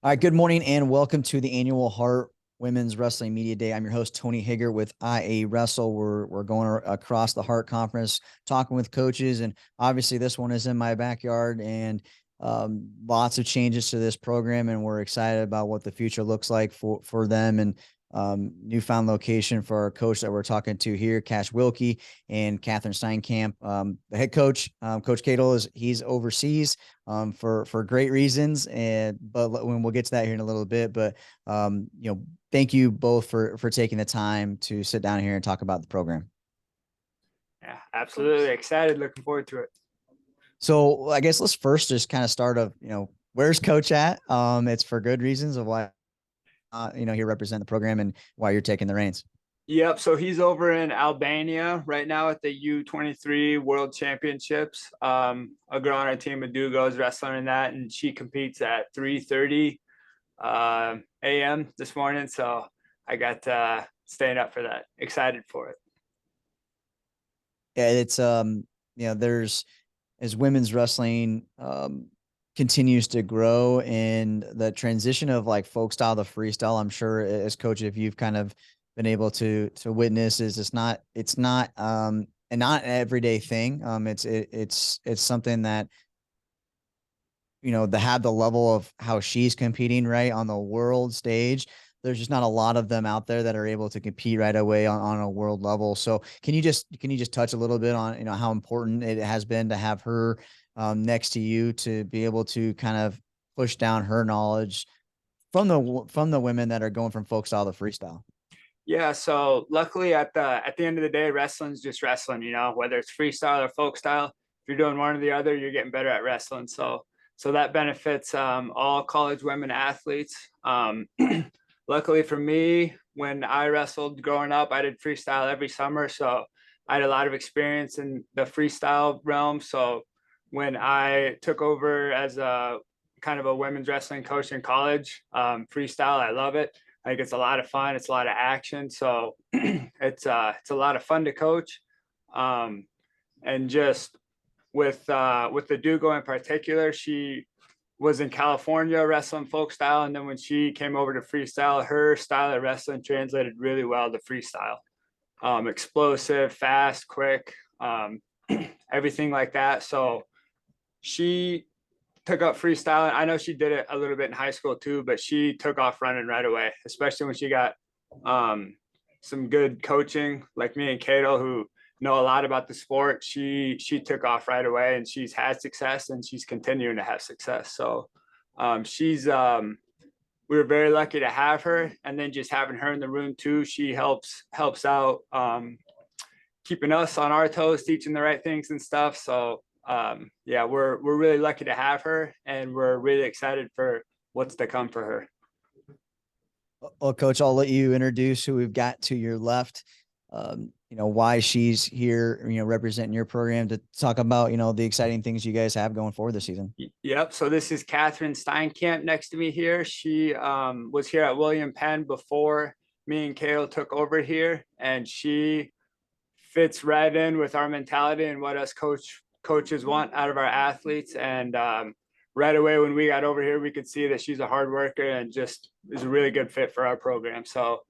All right, good morning and welcome to the annual Heart Women's Wrestling Media Day. I'm your host, Tony Higger with IA Wrestle. We're going across the Heart Conference, talking with coaches, and obviously this one is in my backyard, and lots of changes to this program, and we're excited about what the future looks like for them, and newfound location for our coach that we're talking to here, Cash Wilkie and Catherine Steinkamp. The head coach, Coach Cadle, he's overseas for great reasons, but when we'll get to that here in a little bit. But thank you both for taking the time to sit down here and talk about the program. Yeah, absolutely excited. Looking forward to it. So I guess let's first just kind of start where's Coach at? It's for good reasons of why here represent the program and why you're taking the reins. Yep. So he's over in Albania right now at the U23 World Championships. A girl on our team, Adugo, is wrestling in that, and she competes at 3:30 a.m. this morning. So I got staying up for that. Excited for it. Yeah, it's there's as women's wrestling continues to grow, and the transition of like folk style to freestyle, I'm sure as coach, if you've kind of been able to witness, is it's not and not an everyday thing. It's something that to have the level of how she's competing right on the world stage. There's just not a lot of them out there that are able to compete right away on a world level. So can you just touch a little bit on how important it has been to have her next to you to be able to kind of push down her knowledge from the women that are going from folk style to freestyle? Yeah, so luckily at the end of the day, wrestling's just wrestling, whether it's freestyle or folk style. If you're doing one or the other, you're getting better at wrestling. So that benefits all college women athletes. Luckily for me, when I wrestled growing up, I did freestyle every summer. So I had a lot of experience in the freestyle realm. So when I took over as a kind of a women's wrestling coach in college, freestyle, I love it. I think it's a lot of fun. It's a lot of action. So it's a lot of fun to coach. And just with the Dugo in particular, she was in California wrestling folk style. And then when she came over to freestyle, her style of wrestling translated really well to freestyle. Explosive, fast, quick, everything like that. So she took up freestyle. I know she did it a little bit in high school too, but she took off running right away, especially when she got some good coaching like me and Cato, who know a lot about the sport. She took off right away, and she's had success, and she's continuing to have success. So we were very lucky to have her, and then just having her in the room too, she helps out keeping us on our toes, teaching the right things and stuff. So yeah, we're really lucky to have her, and we're really excited for what's to come for her. Well, Coach, I'll let you introduce who we've got to your left. Why she's here, representing your program to talk about, the exciting things you guys have going forward this season. Yep. So this is Catherine Steinkamp next to me here. She was here at William Penn before me and Kale took over here, and she fits right in with our mentality and what us coaches want out of our athletes. And right away when we got over here, we could see that she's a hard worker and just is a really good fit for our program. So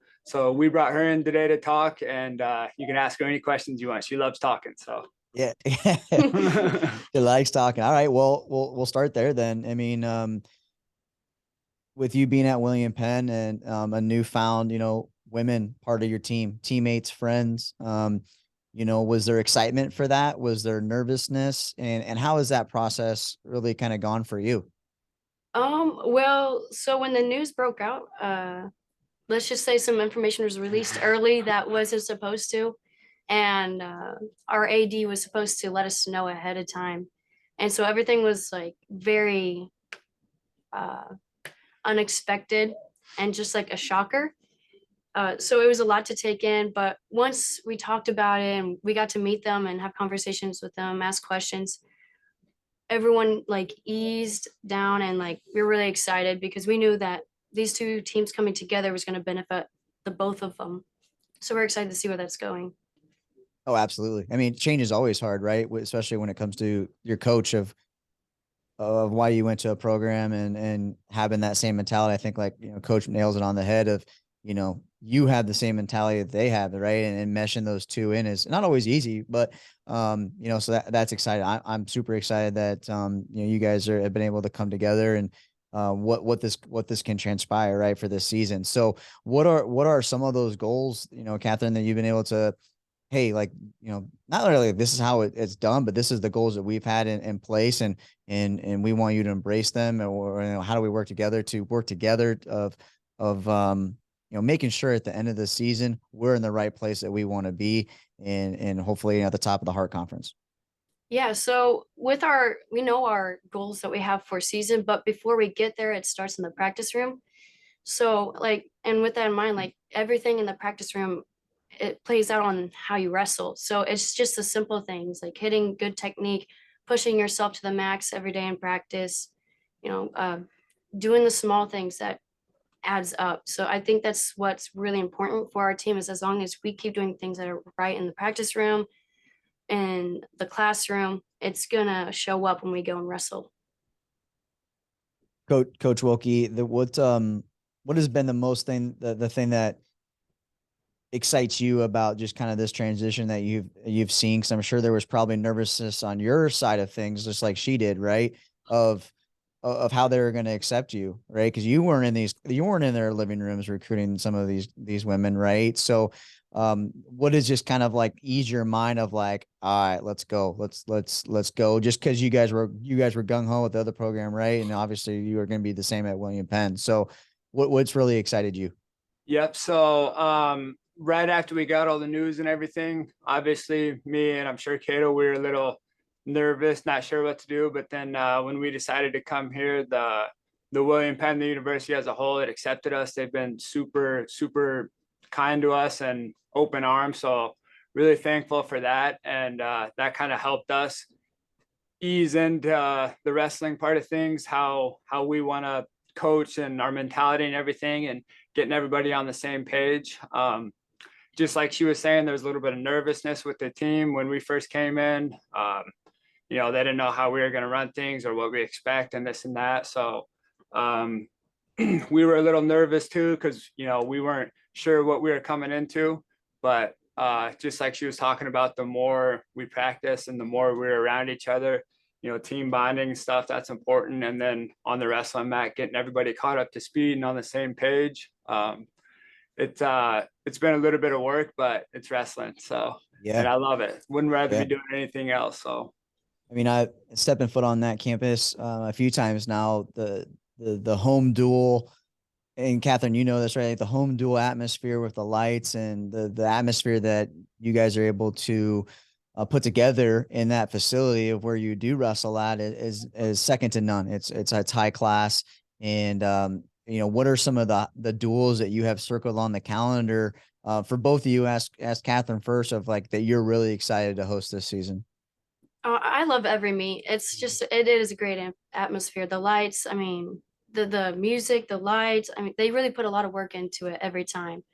we brought her in today to talk, and you can ask her any questions you want. She loves talking. So yeah, she likes talking. All right, well, we'll start there then. I mean, with you being at William Penn and a newfound, women part of your team, teammates, friends, was there excitement for that? Was there nervousness? And how has that process really kind of gone for you? Well, so when the news broke out, let's just say some information was released early that wasn't supposed to. And our AD was supposed to let us know ahead of time. And so everything was like very unexpected and just like a shocker. So it was a lot to take in, but once we talked about it and we got to meet them and have conversations with them, ask questions, everyone like eased down, and like we were really excited because we knew that these two teams coming together was going to benefit the both of them. So we're excited to see where that's going. Oh, absolutely. I mean, change is always hard, right? Especially when it comes to your coach of of why you went to a program and having that same mentality. I think, like, coach nails it on the head of, you have the same mentality that they have, right? And meshing those two in is not always easy, but, so that's exciting. I'm super excited that, you guys have been able to come together and, what this can transpire, right, for this season. So what are some of those goals, Catherine, that you've been able to, hey, like, not really this is how it's done, but this is the goals that we've had in place, and we want you to embrace them, or, how do we work together of making sure at the end of the season we're in the right place that we want to be, and hopefully at the top of the Heart Conference. Yeah, so we know our goals that we have for season, but before we get there, it starts in the practice room. So like, and with that in mind, like everything in the practice room, it plays out on how you wrestle. So it's just the simple things like hitting good technique, pushing yourself to the max every day in practice, you know, doing the small things that adds up. So I think that's what's really important for our team is as long as we keep doing things that are right in the practice room and the classroom, it's gonna show up when we go and wrestle. Coach Wilkie, what has been the most thing, the thing that excites you about just kind of this transition that you've seen? Because I'm sure there was probably nervousness on your side of things, just like she did, right? Of how they were going to accept you, right? Because you weren't in their living rooms recruiting some of these women, right? So, what is just kind of like ease your mind of like, all right, let's go, let's go, just because you guys were gung ho with the other program, right? And obviously you are going to be the same at William Penn. So, what's really excited you? Yep. So right after we got all the news and everything, obviously me and I'm sure Cato, we were a little nervous, not sure what to do. But then when we decided to come here, the William Penn, the university as a whole, it accepted us. They've been super, super kind to us and open arms. So really thankful for that. And that kind of helped us ease into the wrestling part of things, how we want to coach and our mentality and everything, and getting everybody on the same page. Just like she was saying, there was a little bit of nervousness with the team when we first came in. They didn't know how we were going to run things or what we expect and this and that. So we were a little nervous too, because, we weren't sure what we were coming into. But just like she was talking about, the more we practice and the more we're around each other, team bonding stuff, that's important. And then on the wrestling mat, getting everybody caught up to speed and on the same page. It's been a little bit of work, but it's wrestling. So, Yeah. and I love it. Wouldn't rather Yeah. be doing anything else. So, I mean, I stepping foot on that campus a few times now. The home duel, and Catherine, you know this, right? Like the home duel atmosphere with the lights and the atmosphere that you guys are able to put together in that facility of where you do wrestle at is second to none. It's high class. And what are some of the duels that you have circled on the calendar for both of you? Ask Catherine first, of like that you're really excited to host this season. I love every meet. It is a great atmosphere. The lights, I mean, the music, the lights, I mean, they really put a lot of work into it every time.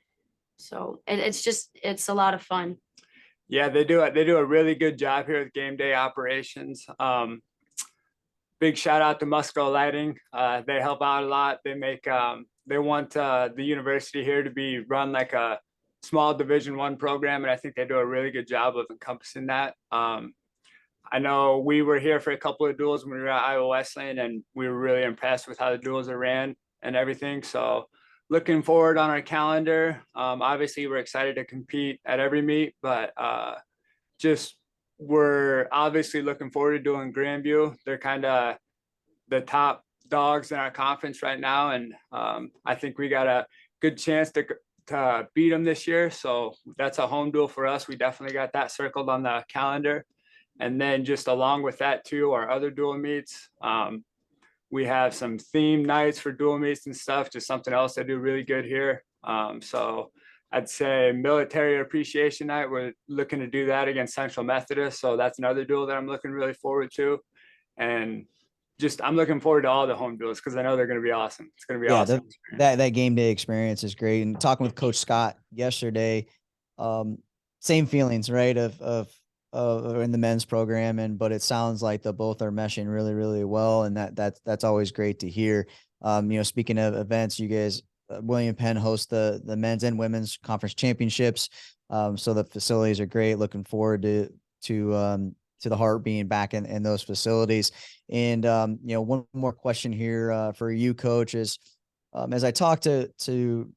So it's a lot of fun. yeah, they do it. They do a really good job here with game day operations. Big shout out to Musco Lighting. They help out a lot. They want the university here to be run like a small Division I program, and I think they do a really good job of encompassing that. I know we were here for a couple of duels when we were at Iowa Wesleyan, and we were really impressed with how the duels are ran and everything. So looking forward on our calendar. Obviously, we're excited to compete at every meet, but just we're obviously looking forward to doing Grandview. They're kind of the top dogs in our conference right now, and I think we got a good chance to beat them this year. So that's a home duel for us. We definitely got that circled on the calendar. And then just along with that too, our other dual meets, we have some theme nights for dual meets and stuff, just something else they do really good here. So I'd say military appreciation night, we're looking to do that against Central Methodist. So that's another duel that I'm looking really forward to. And just, I'm looking forward to all the home duels because I know they're going to be awesome. It's going to be awesome. That game day experience is great. And talking with Coach Scott yesterday, same feelings, right? Of in the men's program, but it sounds like the both are meshing really, really well, and that's always great to hear. Speaking of events, you guys, William Penn hosts the men's and women's conference championships. So the facilities are great. Looking forward to the Heart being back in those facilities. And one more question here for you, Coach, is as I talk to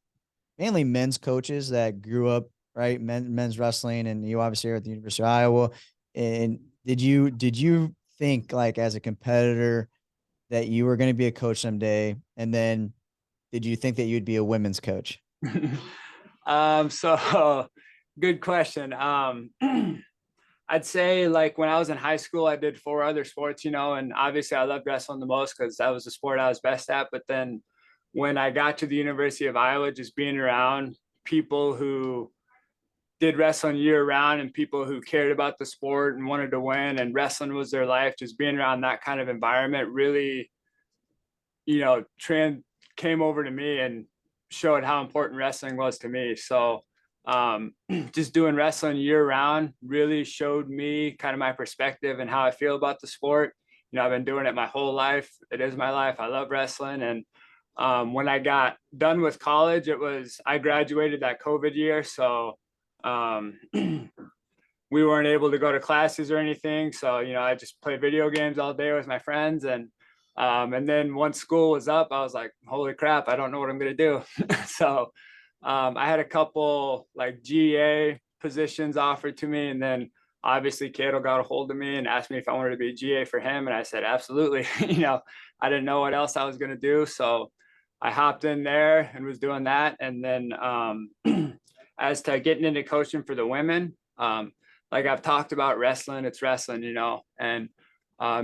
mainly men's coaches that grew up, right, men's wrestling, and you obviously are at the University of Iowa. And did you think, like, as a competitor, that you were going to be a coach someday? And then did you think that you'd be a women's coach? So good question. I'd say, like, when I was in high school, I did 4 other sports, and obviously I loved wrestling the most because that was the sport I was best at. But then when I got to the University of Iowa, just being around people who did wrestling year round and people who cared about the sport and wanted to win and wrestling was their life, just being around that kind of environment really, came over to me and showed how important wrestling was to me. So just doing wrestling year round really showed me kind of my perspective and how I feel about the sport. I've been doing it my whole life. It is my life. I love wrestling. And when I got done with college, I graduated that COVID year. So we weren't able to go to classes or anything. So, I just played video games all day with my friends. And then once school was up, I was like, holy crap, I don't know what I'm going to do. So I had a couple like GA positions offered to me. And then obviously Cato got a hold of me and asked me if I wanted to be GA for him. And I said, absolutely. I didn't know what else I was going to do. So I hopped in there and was doing that. And then as to getting into coaching for the women, like I've talked about wrestling, it's wrestling, and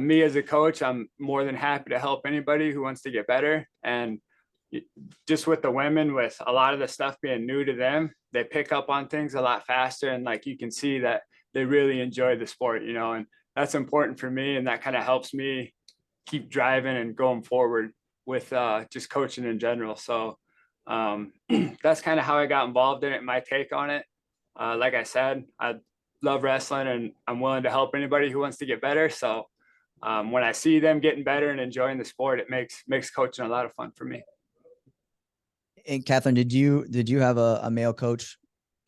me as a coach, I'm more than happy to help anybody who wants to get better. And just with the women, with a lot of the stuff being new to them, they pick up on things a lot faster. And like, you can see that they really enjoy the sport, and that's important for me. And that kind of helps me keep driving and going forward with just coaching in general. So that's kind of how I got involved in it, my take on it. Like I said, I love wrestling and I'm willing to help anybody who wants to get better. So when I see them getting better and enjoying the sport, it makes coaching a lot of fun for me. And Catherine, did you have a male coach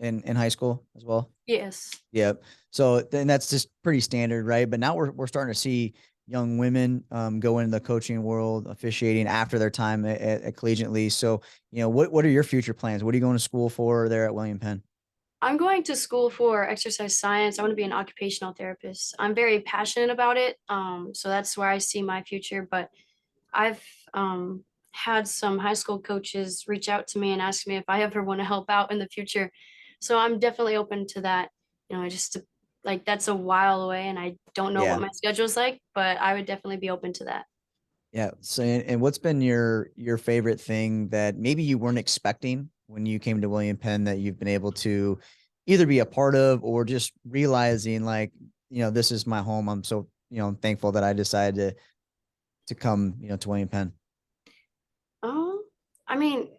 in high school as well? Yes. Yep. So then that's just pretty standard, right? But now we're starting to see young women go into the coaching world, officiating after their time at collegiately. So, what are your future plans? What are you going to school for there at William Penn? I'm going to school for exercise science. I want to be an occupational therapist. I'm very passionate about it. So that's where I see my future. But I've had some high school coaches reach out to me and ask me if I ever want to help out in the future. So I'm definitely open to that. Like, that's a while away and I don't know what my schedule's like, but I would definitely be open to that. Yeah. So, and what's been your favorite thing that maybe you weren't expecting when you came to William Penn that you've been able to either be a part of or just realizing, like, this is my home. I'm so, thankful that I decided to come, to William Penn. I mean,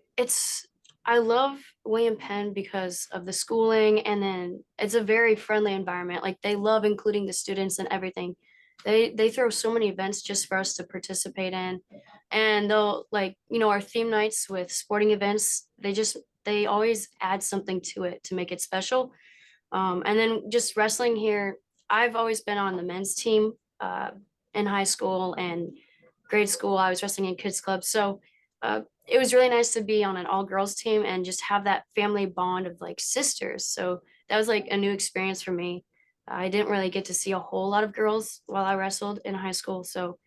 I love William Penn because of the schooling, and then it's a very friendly environment. Like, they love including the students and everything. They throw so many events just for us to participate in, and they'll, like, our theme nights with sporting events, they always add something to it to make it special. And then just wrestling here, I've always been on the men's team in high school and grade school. I was wrestling in kids club, so it was really nice to be on an all girls team and just have that family bond of like sisters. So that was like a new experience for me. I didn't really get to see a whole lot of girls while I wrestled in high school. So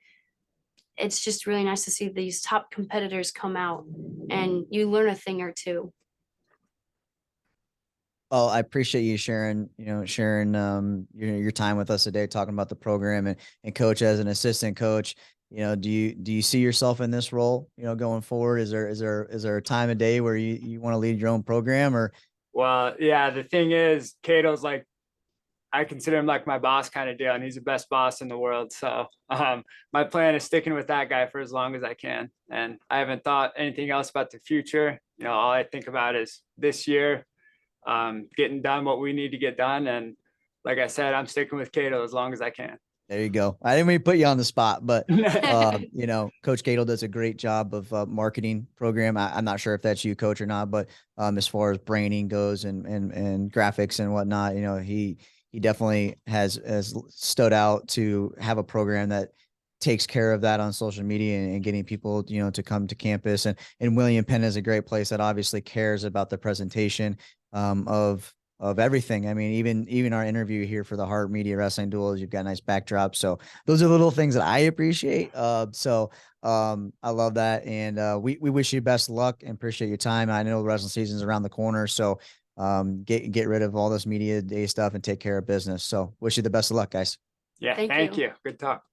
it's just really nice to see these top competitors come out and you learn a thing or two. Well, I appreciate you sharing your time with us today, talking about the program and coach as an assistant coach. Do you see yourself in this role, going forward? Is there a time of day where you want to lead your own program? Or? Well, yeah, the thing is, Cato's like, I consider him like my boss kind of deal, and he's the best boss in the world. So my plan is sticking with that guy for as long as I can. And I haven't thought anything else about the future. All I think about is this year, getting done what we need to get done. And like I said, I'm sticking with Cato as long as I can. There you go. I didn't mean to put you on the spot, but you know, Coach Cato does a great job of marketing program. I'm not sure if that's you, Coach, or not, but as far as branding goes and graphics and whatnot, you know, he definitely has stood out to have a program that takes care of that on social media and getting people, you know, to come to campus. And William Penn is a great place that obviously cares about the presentation of everything. I mean, even our interview here for the Heart Media Wrestling Duels, you've got a nice backdrop. So those are little things that I appreciate. I love that. And we wish you best luck and appreciate your time. I know the wrestling season's around the corner. So get rid of all this media day stuff and take care of business. So wish you the best of luck, guys. Yeah, Thank thank you. you. Good talk.